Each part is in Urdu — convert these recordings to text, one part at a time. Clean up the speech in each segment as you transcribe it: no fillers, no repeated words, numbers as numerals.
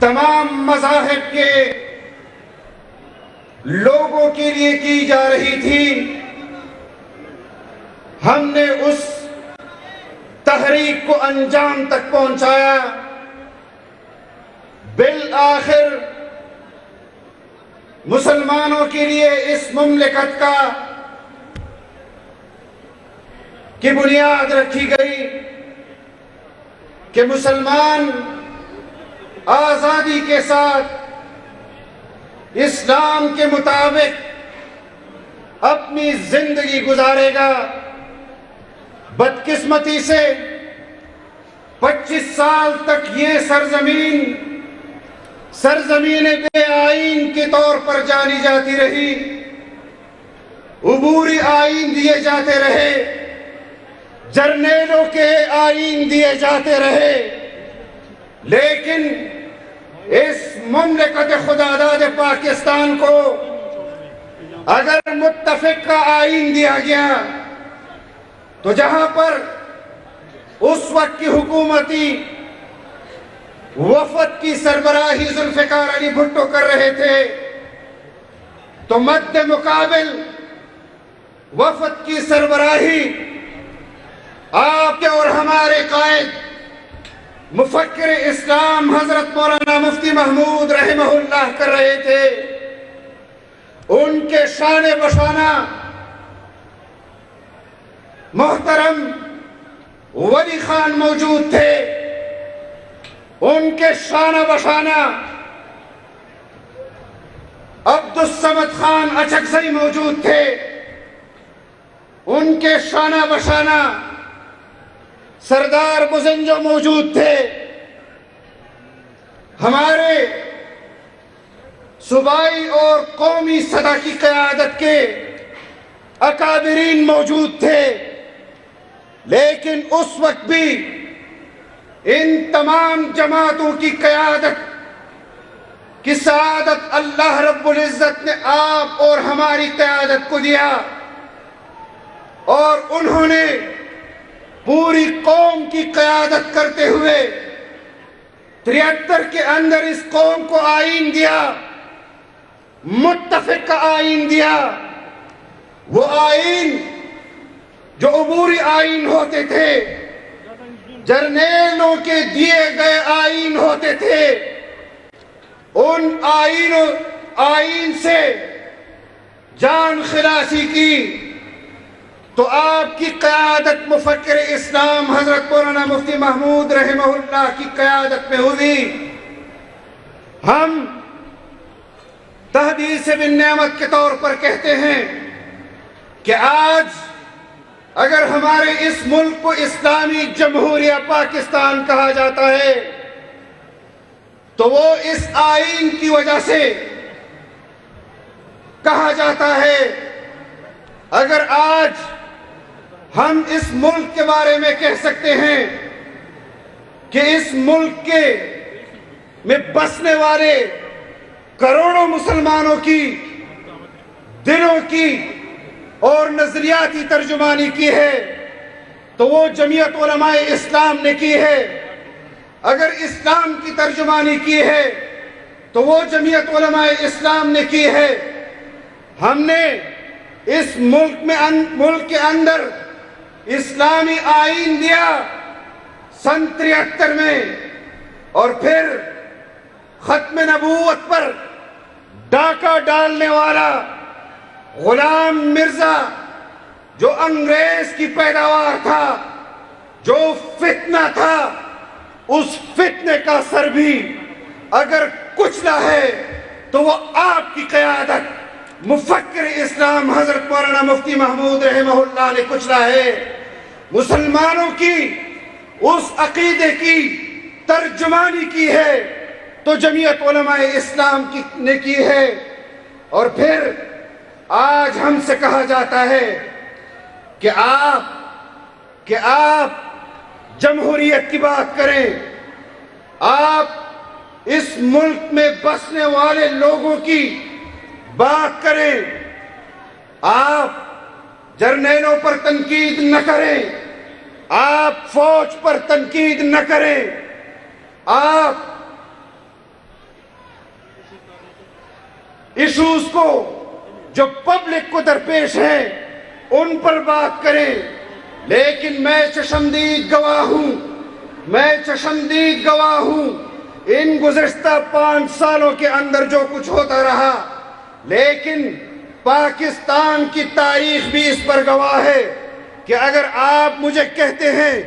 تمام مذاہب کے لوگوں کے لیے کی جا رہی تھی، ہم نے اس تحریک کو انجام تک پہنچایا۔ بالآخر مسلمانوں کے لیے اس مملکت کا کی بنیاد رکھی گئی کہ مسلمان آزادی کے ساتھ اسلام کے مطابق اپنی زندگی گزارے گا۔ بدقسمتی سے 25 سال تک یہ سرزمین بے آئین کے طور پر جانی جاتی رہی، عبوری آئین دیے جاتے رہے، جرنیلوں کے آئین دیے جاتے رہے، لیکن اس مملکت خداداد پاکستان کو اگر متفق کا آئین دیا گیا تو جہاں پر اس وقت کی حکومتی وفد کی سربراہی ذوالفقار علی بھٹو کر رہے تھے، تو مد مقابل وفد کی سربراہی آپ کے اور ہمارے قائد مفکر اسلام حضرت مولانا مفتی محمود رحمہ اللہ کر رہے تھے۔ ان کے شان بشانہ محترم ولی خان موجود تھے، ان کے شان بشانہ عبد الصمد خان اچکزئی موجود تھے، ان کے شان بشانہ سردار بزنجو موجود تھے، ہمارے صوبائی اور قومی سطح کی قیادت کے اکابرین موجود تھے، لیکن اس وقت بھی ان تمام جماعتوں کی قیادت کی سعادت اللہ رب العزت نے آپ اور ہماری قیادت کو دیا، اور انہوں نے پوری قوم کی قیادت کرتے ہوئے 73 کے اندر اس قوم کو آئین دیا، متفق کا آئین دیا۔ وہ آئین جو عبوری آئین ہوتے تھے، جرنیلوں کے دیے گئے آئین ہوتے تھے، ان آئین سے جان خلاصی کی تو آپ کی قیادت مفکر اسلام حضرت مولانا مفتی محمود رحمہ اللہ کی قیادت میں ہوئی۔ ہم تحدیث بن نعمت کے طور پر کہتے ہیں کہ آج اگر ہمارے اس ملک کو اسلامی جمہوریہ پاکستان کہا جاتا ہے تو وہ اس آئین کی وجہ سے کہا جاتا ہے۔ اگر آج ہم اس ملک کے بارے میں کہہ سکتے ہیں کہ اس ملک میں بسنے والے کروڑوں مسلمانوں کی دلوں کی اور نظریاتی ترجمانی کی ہے تو وہ جمعیت علماء اسلام نے کی ہے۔ اگر اسلام کی ترجمانی کی ہے تو وہ جمعیت علماء اسلام نے کی ہے۔ ہم نے اس ملک کے اندر اسلامی آئین دیا سن 73 میں، اور پھر ختم نبوت پر ڈاکہ ڈالنے والا غلام مرزا جو انگریز کی پیداوار تھا، جو فتنہ تھا، اس فتنے کا سر بھی اگر کچلا ہے تو وہ آپ کی قیادت مفکر اسلام حضرت مولانا مفتی محمود رحمہ اللہ نے کچلا ہے۔ مسلمانوں کی اس عقیدے کی ترجمانی کی ہے تو جمعیت علماء اسلام نے کی ہے، اور پھر آج ہم سے کہا جاتا ہے کہ آپ جمہوریت کی بات کریں، آپ اس ملک میں بسنے والے لوگوں کی بات کریں، آپ جرنیلوں پر تنقید نہ کریں، آپ فوج پر تنقید نہ کریں، آپ ایشوز کو جو پبلک کو درپیش ہیں ان پر بات کریں، لیکن میں چشمدید گواہ ہوں ان گزشتہ 5 سالوں کے اندر جو کچھ ہوتا رہا، لیکن پاکستان کی تاریخ بھی اس پر گواہ ہے کہ اگر آپ مجھے کہتے ہیں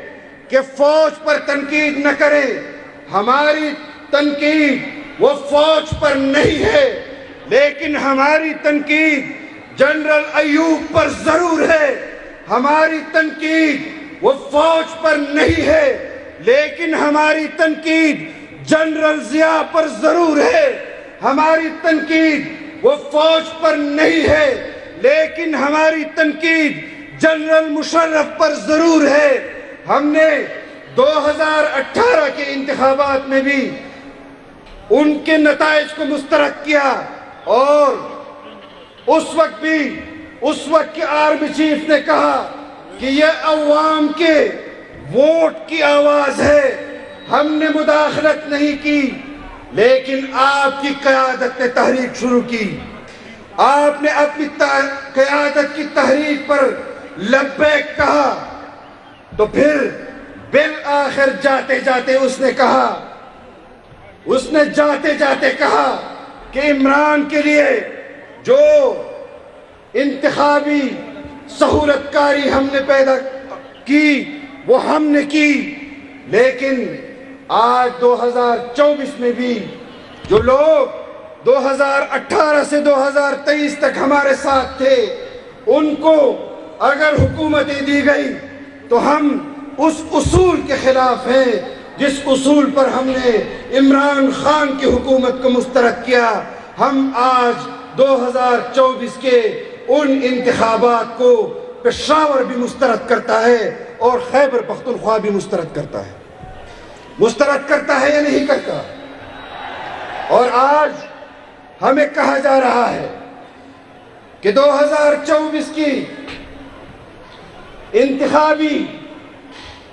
کہ فوج پر تنقید نہ کریں، ہماری تنقید وہ فوج پر نہیں ہے، لیکن ہماری تنقید جنرل ایوب پر ضرور ہے۔ ہماری تنقید وہ فوج پر نہیں ہے، لیکن ہماری تنقید جنرل ضیاء پر ضرور ہے۔ ہماری تنقید وہ فوج پر نہیں ہے، لیکن ہماری تنقید جنرل مشرف پر ضرور ہے۔ ہم نے 2018 کے انتخابات میں بھی ان کے نتائج کو مسترد کیا، اور اس وقت کے آرمی چیف نے کہا کہ یہ عوام کے ووٹ کی آواز ہے، ہم نے مداخلت نہیں کی، لیکن آپ کی قیادت نے تحریک شروع کی۔ آپ نے اپنی قیادت کی تحریک پر لبیک کہا، تو پھر بالآخر جاتے جاتے اس نے کہا کہ عمران کے لیے جو انتخابی سہولت کاری ہم نے پیدا کی وہ ہم نے کی، لیکن آج 2024 میں بھی جو لوگ 2018 سے 2023 تک ہمارے ساتھ تھے، ان کو اگر حکومتیں دی گئی تو ہم اس اصول کے خلاف ہیں جس اصول پر ہم نے عمران خان کی حکومت کو مسترد کیا۔ ہم آج 2024 کے ان انتخابات کو پشاور بھی مسترد کرتا ہے اور خیبر پختونخوا بھی مسترد کرتا ہے یا نہیں کرتا؟ اور آج ہمیں کہا جا رہا ہے کہ 2024 کی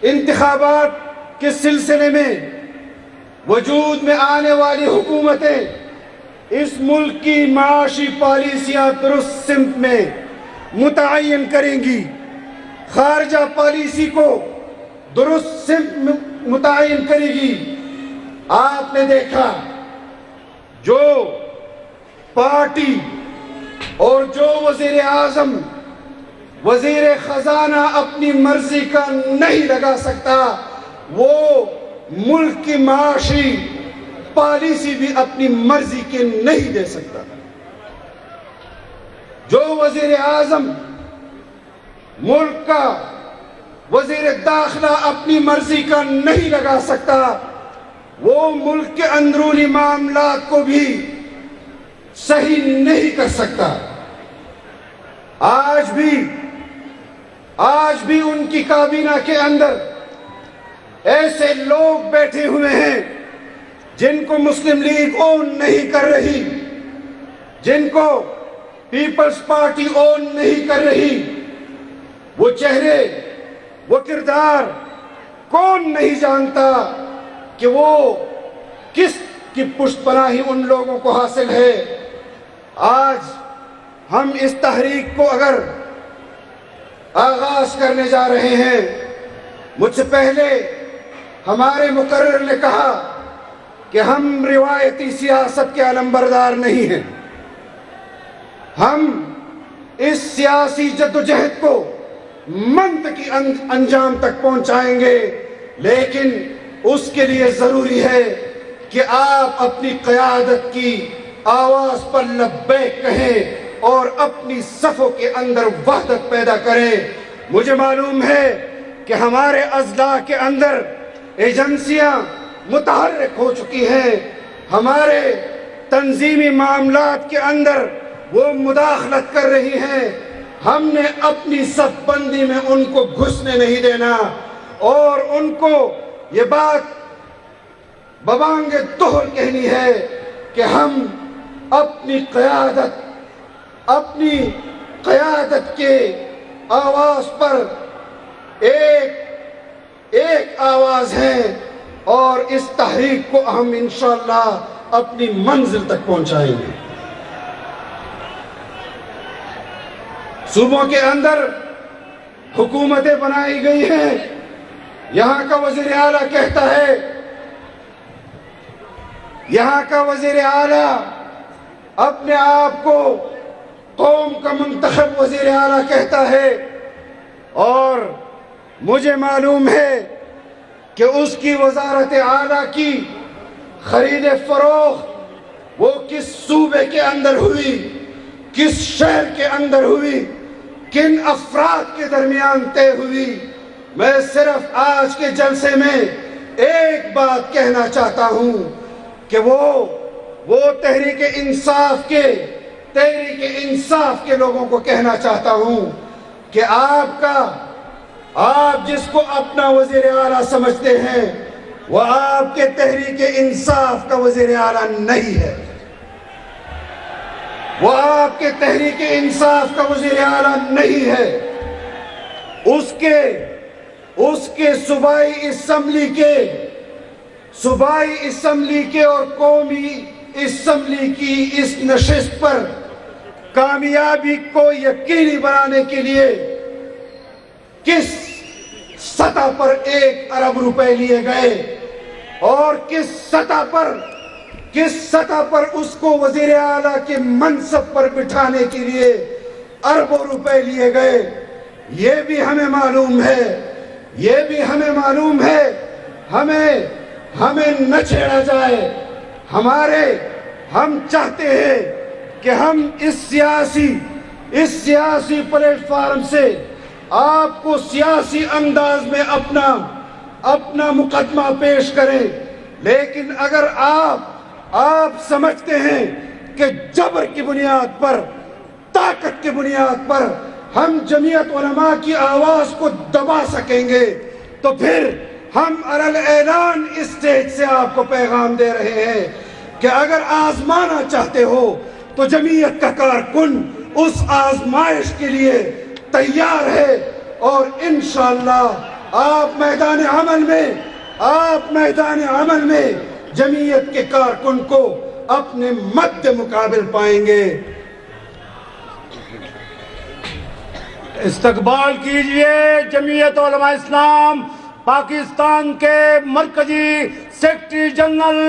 انتخابات کے سلسلے میں وجود میں آنے والی حکومتیں اس ملک کی معاشی پالیسیاں درست سمت میں متعین کریں گی، خارجہ پالیسی کو درست سمت میں متعین کرے گی۔ آپ نے دیکھا جو پارٹی اور جو وزیر اعظم وزیر خزانہ اپنی مرضی کا نہیں لگا سکتا، وہ ملک کی معاشی پالیسی بھی اپنی مرضی کے نہیں دے سکتا۔ جو وزیر اعظم ملک کا وزیر داخلہ اپنی مرضی کا نہیں لگا سکتا، وہ ملک کے اندرونی معاملات کو بھی صحیح نہیں کر سکتا۔ آج بھی ان کی کابینہ کے اندر ایسے لوگ بیٹھے ہوئے ہیں جن کو مسلم لیگ اون نہیں کر رہی، جن کو پیپلز پارٹی اون نہیں کر رہی۔ وہ چہرے، وہ کردار کون نہیں جانتا کہ وہ کس کی پشت پناہی ان لوگوں کو حاصل ہے۔ آج ہم اس تحریک کو اگر آغاز کرنے جا رہے ہیں، مجھ سے پہلے ہمارے مقرر نے کہا کہ ہم روایتی سیاست کے علمبردار نہیں ہیں، ہم اس سیاسی جدوجہد کو منطقی انجام تک پہنچائیں گے، لیکن اس کے لیے ضروری ہے کہ آپ اپنی قیادت کی آواز پر لبیک کہیں اور اپنی صفوں کے اندر وحدت پیدا کریں۔ مجھے معلوم ہے کہ ہمارے اضلاع کے اندر ایجنسیاں متحرک ہو چکی ہیں، ہمارے تنظیمی معاملات کے اندر وہ مداخلت کر رہی ہیں۔ ہم نے اپنی صف بندی میں ان کو گھسنے نہیں دینا، اور ان کو یہ بات ببانگ دہر کہنی ہے کہ ہم اپنی قیادت کے آواز پر ایک آواز ہے، اور اس تحریک کو ہم انشاءاللہ اپنی منزل تک پہنچائیں گے۔ صوبوں کے اندر حکومتیں بنائی گئی ہیں، یہاں کا وزیر اعلیٰ کہتا ہے، یہاں کا وزیر اعلیٰ اپنے آپ کو قوم کا منتخب وزیر اعلیٰ کہتا ہے، اور مجھے معلوم ہے کہ اس کی وزارت اعلیٰ کی خرید فروخت وہ کس صوبے کے اندر ہوئی، کس شہر کے اندر ہوئی، کن افراد کے درمیان طے ہوئی۔ میں صرف آج کے جلسے میں ایک بات کہنا چاہتا ہوں کہ وہ تحریک انصاف کے لوگوں کو کہنا چاہتا ہوں کہ آپ جس کو اپنا وزیر اعلیٰ سمجھتے ہیں وہ آپ کے تحریک انصاف کا وزیر اعلیٰ نہیں ہے، وہ آپ کے تحریک انصاف کا وزیر اعلیٰ نہیں ہے۔ اس کے صوبائی اسمبلی کے اور قومی اسمبلی کی اس نشست پر کامیابی کو یقینی بنانے کے لیے کس سطح پر 1 ارب روپے لیے گئے اور کس سطح پر اس کو وزیر اعلیٰ کے منصب پر بٹھانے کے لیے اربوں روپے لیے گئے، یہ بھی ہمیں معلوم ہے۔ ہمیں نہ چھیڑا جائے۔ ہم چاہتے ہیں کہ ہم اس سیاسی پلیٹ فارم سے آپ کو سیاسی انداز میں اپنا مقدمہ پیش کریں، لیکن اگر آپ سمجھتے ہیں کہ جبر کی بنیاد پر، طاقت کی بنیاد پر ہم جمعیت علماء کی آواز کو دبا سکیں گے تو پھر ہم علی اعلان اس اسٹیج سے آپ کو پیغام دے رہے ہیں کہ اگر آزمانا چاہتے ہو تو جمعیت کا کارکن اس آزمائش کے لیے تیار ہے، اور انشاءاللہ آپ میدان عمل میں جمعیت کے کارکن کو اپنے مد مقابل پائیں گے۔ استقبال کیجئے جمعیت علماء اسلام پاکستان کے مرکزی سیکرٹری جنرل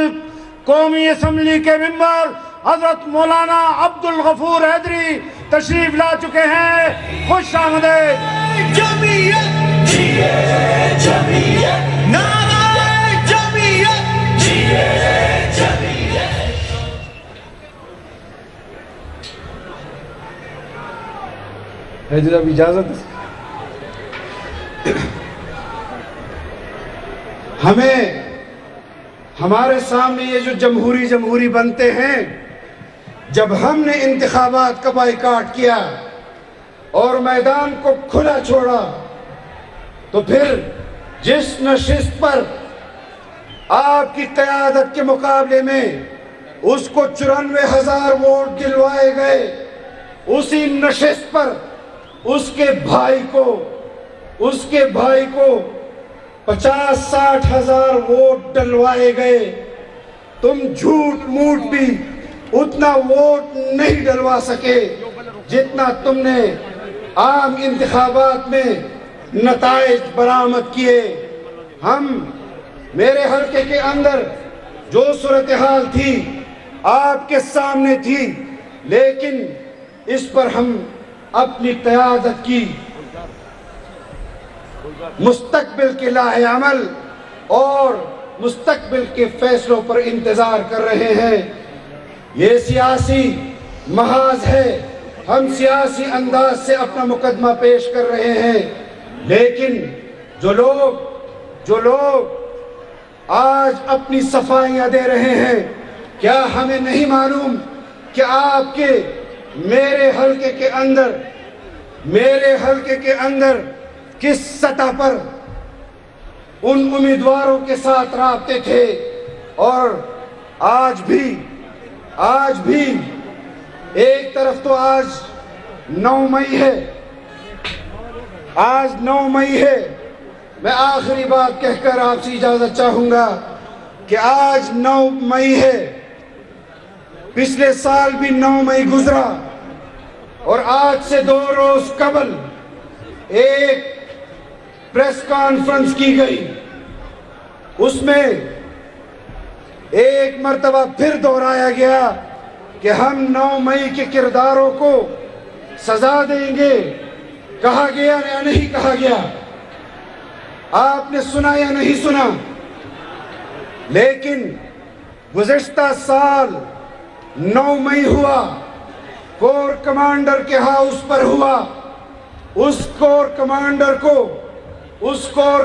قومی اسمبلی کے ممبر حضرت مولانا عبدالغفور حیدری تشریف لا چکے ہیں۔ خوش آمدید۔ جمعیت جمعیت نعرہ جمعیت جمعیت۔ حیدر اب اجازت ہمارے سامنے یہ جو جمہوری بنتے ہیں، جب ہم نے انتخابات کا بائیکاٹ کیا اور میدان کو کھلا چھوڑا تو پھر جس نشست پر آپ کی قیادت کے مقابلے میں اس کو 94,000 ووٹ دلوائے گئے، اسی نشست پر اس کے بھائی کو 50-60 ہزار ووٹ ڈلوائے گئے۔ تم جھوٹ موٹ بھی اتنا ووٹ نہیں ڈلوا سکے جتنا تم نے عام انتخابات میں نتائج برآمد کیے۔ میرے حلقے کے اندر جو صورتحال تھی آپ کے سامنے تھی، لیکن اس پر ہم اپنی قیادت کی مستقبل کے لاہ عمل اور مستقبل کے فیصلوں پر انتظار کر رہے ہیں۔ یہ سیاسی محاذ ہے، ہم سیاسی انداز سے اپنا مقدمہ پیش کر رہے ہیں، لیکن جو لوگ آج اپنی صفائیاں دے رہے ہیں، کیا ہمیں نہیں معلوم کہ آپ کے میرے حلقے کے اندر کس سطح پر ان امیدواروں کے ساتھ رابطے تھے؟ اور آج بھی ایک طرف تو آج 9 مئی ہے، میں آخری بات کہہ کر آپ سے اجازت چاہوں گا کہ آج 9 مئی ہے، پچھلے سال بھی 9 مئی گزرا، اور آج سے 2 روز قبل ایک پریس کانفرنس کی گئی، اس میں ایک مرتبہ پھر دہرایا گیا کہ ہم 9 مئی کے کرداروں کو سزا دیں گے۔ کہا گیا یا نہیں کہا گیا؟ آپ نے سنا یا نہیں سنا؟ لیکن گزشتہ سال 9 مئی ہوا، کور کمانڈر کے ہاؤس پر ہوا، اس کور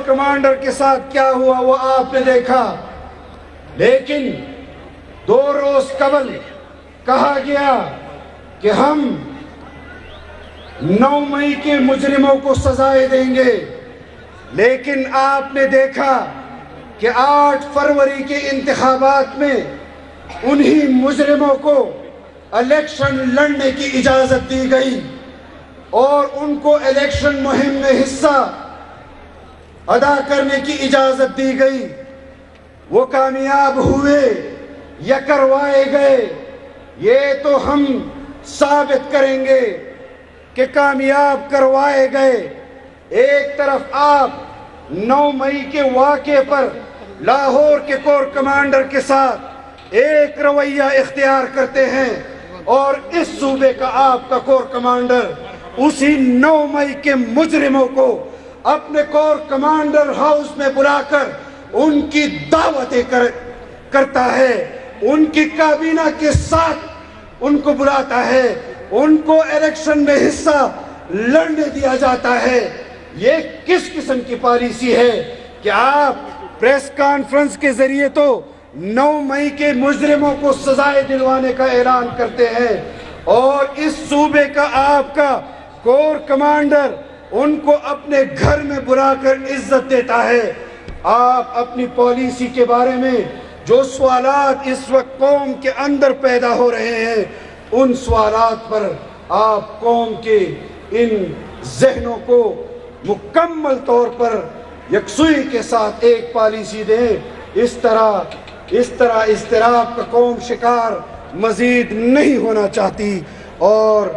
کمانڈر کے ساتھ کیا ہوا وہ آپ نے دیکھا۔ لیکن 2 روز قبل کہا گیا کہ ہم 9 مئی کے مجرموں کو سزائیں دیں گے، لیکن آپ نے دیکھا کہ 8 فروری کے انتخابات میں انہی مجرموں کو الیکشن لڑنے کی اجازت دی گئی اور ان کو الیکشن مہم میں حصہ ادا کرنے کی اجازت دی گئی۔ وہ کامیاب ہوئے یا کروائے گئے، یہ تو ہم ثابت کریں گے کہ کامیاب کروائے گئے۔ ایک طرف آپ 9 مئی کے واقعے پر لاہور کے کور کمانڈر کے ساتھ ایک رویہ اختیار کرتے ہیں، اور اس صوبے کا آپ کا کور کمانڈر اسی 9 مئی کے مجرموں کو اپنے کور کمانڈر ہاؤس میں بلا کر ان کی دعوتیں کرتا ہے، ان کی کابینہ کے ساتھ ان کو بلاتا ہے، ان کو الیکشن میں حصہ لڑنے دیا جاتا ہے۔ یہ کس قسم کی پالیسی ہے کہ آپ پریس کانفرنس کے ذریعے تو 9 مئی کے مجرموں کو سزائیں دلوانے کا اعلان کرتے ہیں، اور اس صوبے کا آپ کا کور کمانڈر ان کو اپنے گھر میں بلا کر عزت دیتا ہے۔ آپ اپنی پالیسی کے بارے میں جو سوالات اس وقت قوم کے اندر پیدا ہو رہے ہیں، ان سوالات پر آپ قوم کے ان ذہنوں کو مکمل طور پر یکسوئی کے ساتھ ایک پالیسی دیں۔ اس طرح اضطراب کا قوم شکار مزید نہیں ہونا چاہتی، اور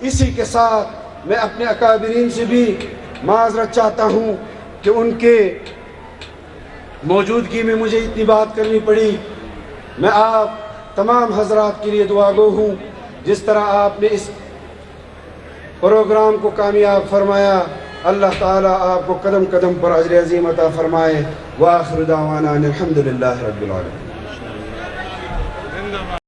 اسی کے ساتھ میں اپنے اکابرین سے بھی معذرت چاہتا ہوں کہ ان کے موجودگی میں مجھے اتنی بات کرنی پڑی۔ میں آپ تمام حضرات کے لیے دعا گو ہوں، جس طرح آپ نے اس پروگرام کو کامیاب فرمایا، اللہ تعالیٰ آپ کو قدم قدم پر اجر عظیم عطا فرمائے۔ وآخر دعوانا الحمدللہ رب العالمین۔